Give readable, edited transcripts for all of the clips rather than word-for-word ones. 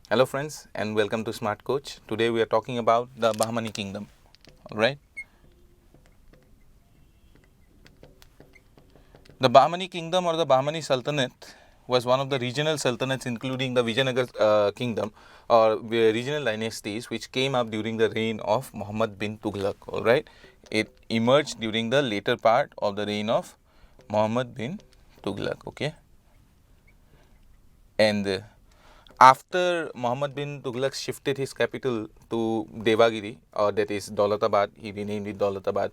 Hello friends and welcome to Smart Coach. Today we are talking about the Bahmani Kingdom. Alright. The Bahmani Kingdom or the Bahmani Sultanate was one of the regional sultanates including the Vijayanagar kingdom or regional dynasties which came up during the reign of Muhammad bin Tughlaq. Alright. It emerged during the later part of the reign of Muhammad bin Tughlaq. Okay. And after Muhammad bin Tughlaq shifted his capital to Devagiri, or that is Daulatabad, he renamed it Daulatabad,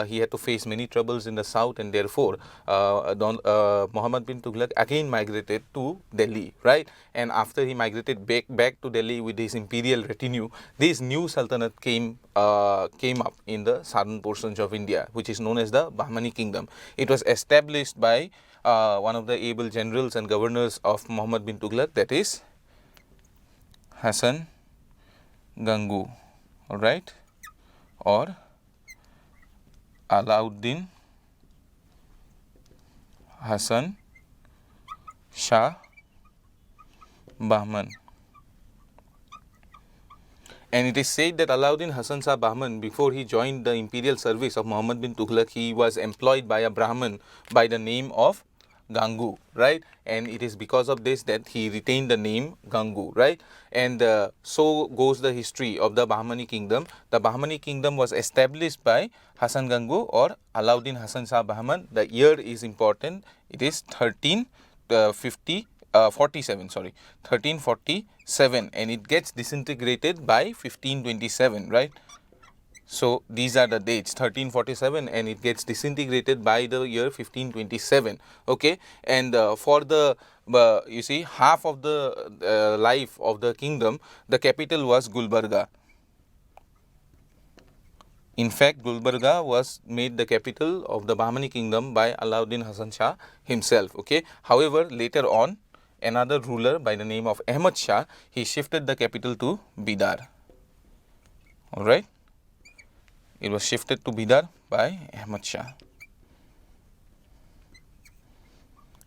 he had to face many troubles in the south, and therefore Muhammad bin Tughlaq again migrated to Delhi, right? And after he migrated back to Delhi with his imperial retinue, this new sultanate came up in the southern portions of India, which is known as the Bahmani Kingdom. It was established by one of the able generals and governors of Muhammad bin Tughlaq, that is Hasan Gangu, alright, or Alauddin Hasan Shah Bahman. And it is said that Alauddin Hasan Shah Bahman, before he joined the imperial service of Muhammad bin Tughlaq, he was employed by a Brahmin by the name of Gangu, right? And it is because of this that he retained the name Gangu, right? And so goes the history of the Bahmani Kingdom. The Bahmani Kingdom was established by Hasan Gangu or Alauddin Hasan Shah Bahman. The year is important. It is 1347, and it gets disintegrated by 1527, right? So these are the dates, 1347, and it gets disintegrated by the year 1527. Okay, and for the you see, half of the life of the kingdom, the capital was Gulbarga. In fact, Gulbarga was made the capital of the Bahmani Kingdom by Alauddin Hasan Shah himself. Okay, however, later on, another ruler by the name of Ahmad Shah, he shifted the capital to Bidar. All right. It was shifted to Bidar by Ahmad Shah.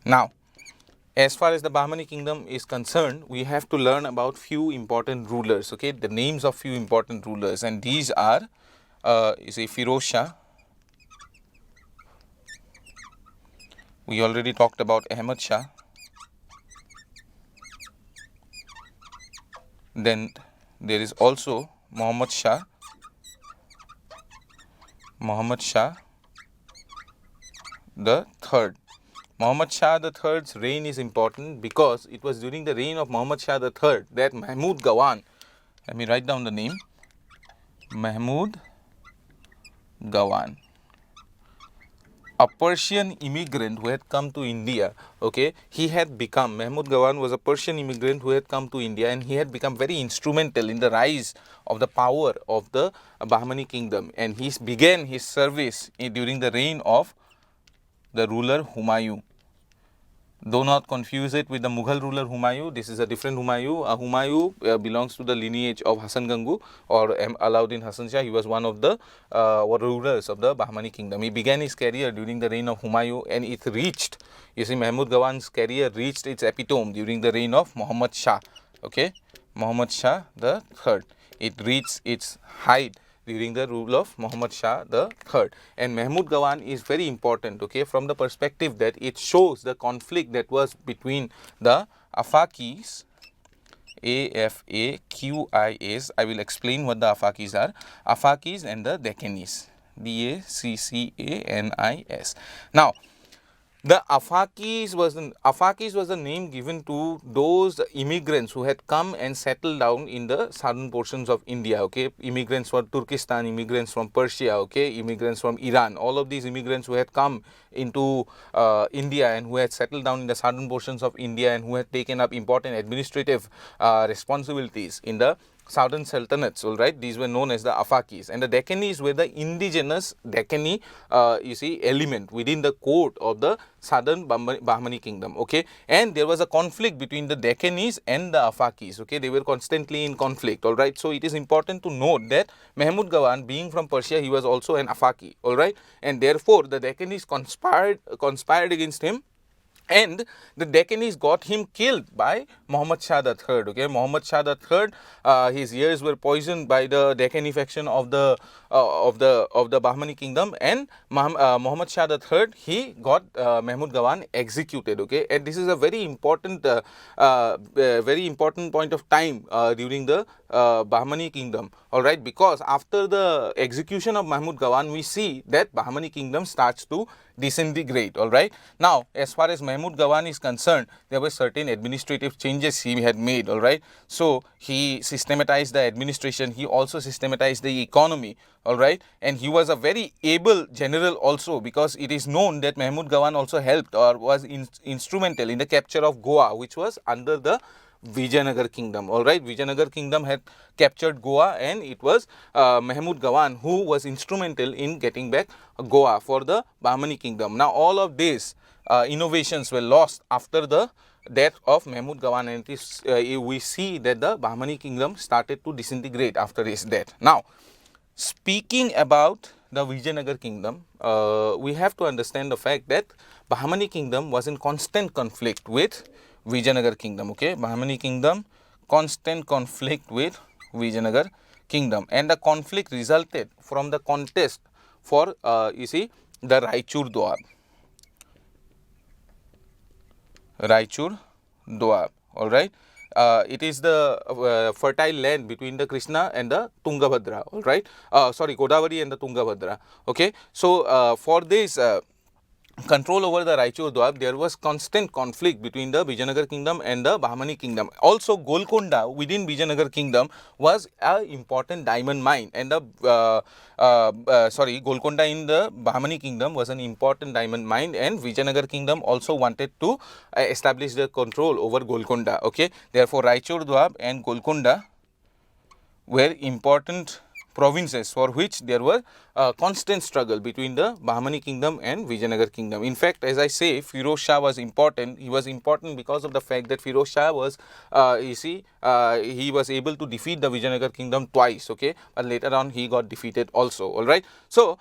Now, as far as the Bahmani Kingdom is concerned, we have to learn about few important rulers, okay, the names of few important rulers, and these are, you see, Firoz Shah. We already talked about Ahmad Shah. Then there is also Muhammad Shah. Muhammad Shah the third. Muhammad Shah the third's reign is important because it was during the reign of Muhammad Shah the third that Mahmud Gawan, let me write down the name, Mahmud Gawan, a Persian immigrant who had come to India. Okay, he had become, Mahmud Gawan was a Persian immigrant who had come to India, and he had become very instrumental in the rise of the power of the Bahmani Kingdom, and he began his service during the reign of the ruler Humayun. Do not confuse it with the Mughal ruler Humayun. This is a different Humayun. Humayun belongs to the lineage of Hasan Gangu or Alauddin Hasan Shah. He was one of the rulers of the Bahmani Kingdom. He began his career during the reign of Humayun, and it reached, you see, Mahmud Gawan's career reached its epitome during the reign of Muhammad Shah. Okay, Muhammad Shah the third. It reached its height during the rule of Muhammad Shah the third. And Mahmud Gawan is very important, okay, from the perspective that it shows the conflict that was between the Afakis, Afaqis. I will explain what the Afakis are. Afakis and the Deccanis, Daccanis. Now, the Afakis was the name given to those immigrants who had come and settled down in the southern portions of India. Okay, immigrants from Turkestan, immigrants from Persia, okay, immigrants from Iran. All of these immigrants who had come into India and who had settled down in the southern portions of India and who had taken up important administrative responsibilities in the southern sultanates, all right, these were known as the Afakis, and the Deccanis were the indigenous Deccani, you see, element within the court of the southern Bahmani Kingdom, okay, and there was a conflict between the Deccanis and the Afakis, okay, they were constantly in conflict, all right. So it is important to note that Mahmud Gawan, being from Persia, he was also an Afaki, all right, and therefore the Deccanis conspired against him, and the Deccanese got him killed by Muhammad Shah III. Okay, Muhammad Shah III, his ears were poisoned by the Deccani faction of the Bahmani kingdom, and Muhammad Shah III, he got Mahmud Gawan executed. Okay, and this is a very important point of time during the Bahmani kingdom. All right, because after the execution of Mahmud Gawan, we see that Bahmani kingdom starts to disintegrate. All right, now as far as Mahmud Gawan is concerned, there were certain administrative changes he had made. All right, so he systematized the administration, he also systematized the economy. All right, and he was a very able general also, because it is known that Mahmud Gawan also helped or was instrumental in the capture of Goa, which was under the Vijayanagar kingdom. All right, Vijayanagar kingdom had captured Goa, and it was Mahmud Gawan who was instrumental in getting back Goa for the Bahmani kingdom. Now all of these innovations were lost after the death of Mahmud Gawan, and it is, we see that the Bahmani kingdom started to disintegrate after his death. Now, speaking about the Vijayanagar kingdom, we have to understand the fact that Bahmani kingdom was in constant conflict with Vijayanagar kingdom. Okay, Bahmani kingdom constant conflict with Vijayanagar kingdom, and the conflict resulted from the contest for you see the Raichur Doab. Raichur Doab. All right. It is the fertile land between the Krishna and the Tungabhadra. All right. Sorry, Godavari and the Tungabhadra. Okay. So for this control over the Raichur Doab, there was constant conflict between the Vijayanagar kingdom and the Bahmani kingdom. Also, Golconda within Vijayanagar kingdom was an important diamond mine, and the Golconda in the Bahmani kingdom was an important diamond mine, and Vijayanagar kingdom also wanted to establish the control over Golconda. Okay, therefore Raichur Doab and Golconda were important provinces for which there were constant struggle between the Bahmani kingdom and Vijayanagar kingdom. In fact, as I say, Firoz Shah was important. He was important because of the fact that Firoz Shah was, he was able to defeat the Vijayanagar kingdom twice. Okay, but later on he got defeated also. All right. So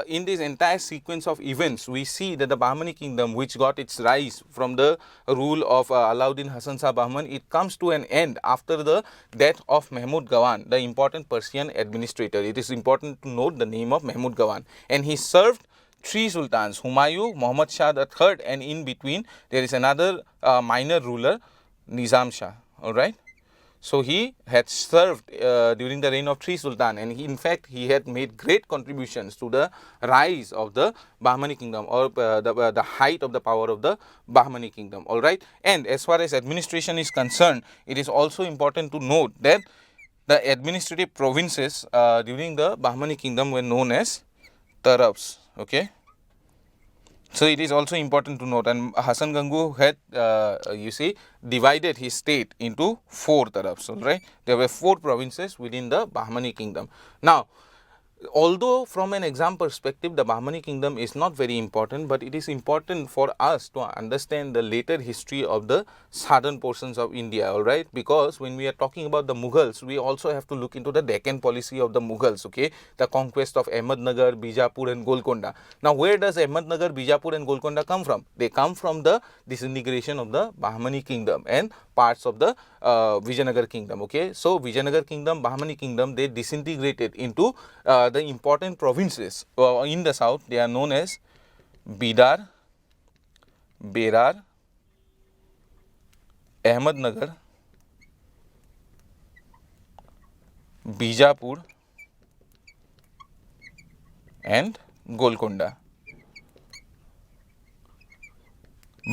in this entire sequence of events, we see that the Bahmani kingdom, which got its rise from the rule of Alauddin Hasan Shah Bahman, it comes to an end after the death of Mahmud Gawan, the important Persian administrator. It is important to note the name of Mahmud Gawan, and he served three sultans, Humayun, Muhammad Shah III, and in between there is another minor ruler, Nizam Shah. All right. So he had served during the reign of three sultan, and in fact he had made great contributions to the rise of the Bahmani kingdom, or the height of the power of the Bahmani kingdom. All right. And as far as administration is concerned, it is also important to note that the administrative provinces during the Bahmani kingdom were known as Tarabs. Okay. So it is also important to note, and Hasan Gangu had you see divided his state into 4 Tarabs. All right. There were 4 provinces within the Bahmani kingdom. Now, although from an exam perspective the Bahmani kingdom is not very important, but it is important for us to understand the later history of the southern portions of India. All right, because when we are talking about the Mughals, we also have to look into the Deccan policy of the Mughals. Okay, the conquest of Ahmednagar, Bijapur and Golconda. Now, where does Ahmednagar, Bijapur and Golconda come from? They come from the disintegration of the Bahmani kingdom and parts of the Vijayanagar kingdom. Okay, so Vijayanagar kingdom, Bahmani kingdom, they disintegrated into the important provinces in the south. They are known as Bidar, Berar, Ahmednagar, Bijapur and Golconda.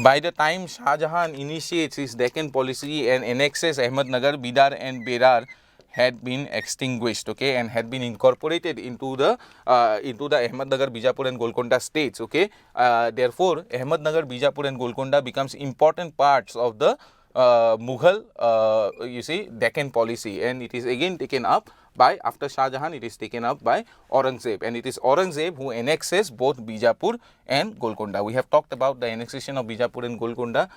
By the time Shah Jahan initiates his Deccan policy and annexes Ahmednagar, Bidar and Berar had been extinguished, okay, and had been incorporated into the Ahmednagar, Bijapur and Golconda states, okay. Therefore, Ahmednagar, Bijapur and Golconda becomes important parts of the Mughal, you see, Deccan policy, and it is again taken up by, after Shah Jahan, it is taken up by Aurangzeb, and it is Aurangzeb who annexes both Bijapur and Golconda. We have talked about the annexation of Bijapur and Golconda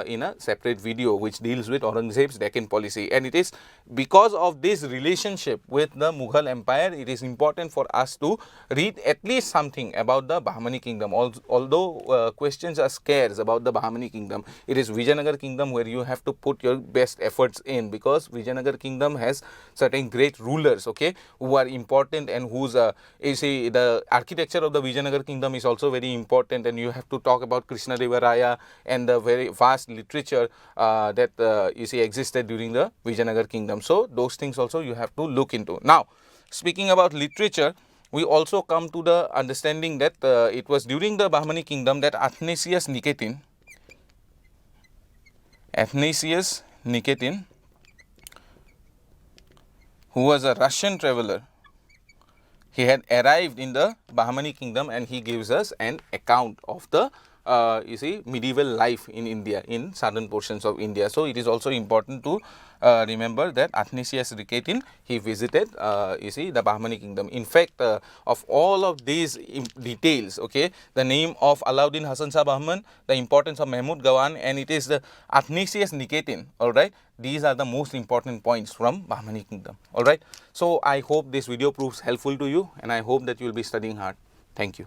in a separate video which deals with Aurangzeb's Deccan policy, and it is because of this relationship with the Mughal Empire, it is important for us to read at least something about the Bahmani kingdom. Although questions are scarce about the Bahmani kingdom, it is Vijayanagar kingdom where you have to put your best efforts in, because Vijayanagar kingdom has certain great rulers, okay, who are important, and whose you see, the architecture of the Vijayanagar kingdom is also very important, and you have to talk about Krishna Deva Raya and the very vast literature that you see existed during the Vijayanagar kingdom. So those things also you have to look into. Now, speaking about literature, we also come to the understanding that it was during the Bahmani kingdom that Athanasius Nikitin, who was a Russian traveler, he had arrived in the Bahmani kingdom, and he gives us an account of the you see, medieval life in India, in southern portions of India. So it is also important to remember that Athanasius Nikitin, he visited you see, the Bahmani kingdom. In fact, of all of these details, okay, the name of Alauddin Hasan Shah Bahman, the importance of Mahmud Gawan, and it is the Athanasius Nikitin, all right. These are the most important points from Bahmani kingdom, all right. So I hope this video proves helpful to you, and I hope that you will be studying hard. Thank you.